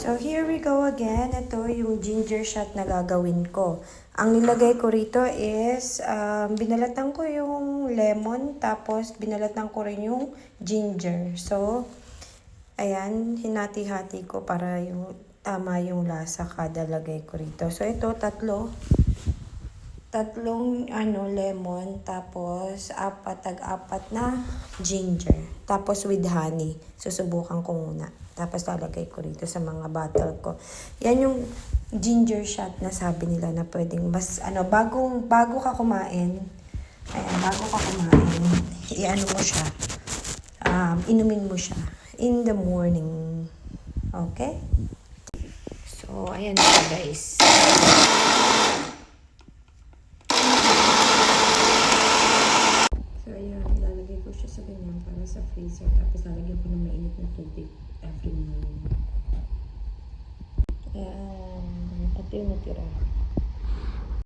So, here we go again. Ito yung ginger shot na gagawin ko. Ang nilagay ko rito is, binalatan ko yung lemon, tapos binalatan ko rin yung ginger. So, ayan, hinati-hati ko para yung tama yung lasa kada lagay ko rito. So, ito, tatlong lemon, tapos tag-apat na ginger. Tapos with honey. Susubukan ko muna. Tapos lalagay ko rito sa mga bottle ko. Yan yung ginger shot na sabi nila na pwedeng mas bago ka kumain. Ayan, bago ka kumain, mo siya. Inumin mo siya in the morning. Okay? So, ayan siya, guys. So, ayan, lalagay ko siya sa ganyan para sa freezer. Tapos lalagyan ko ng mainit na tubig every morning. Ayan, ito yung natira.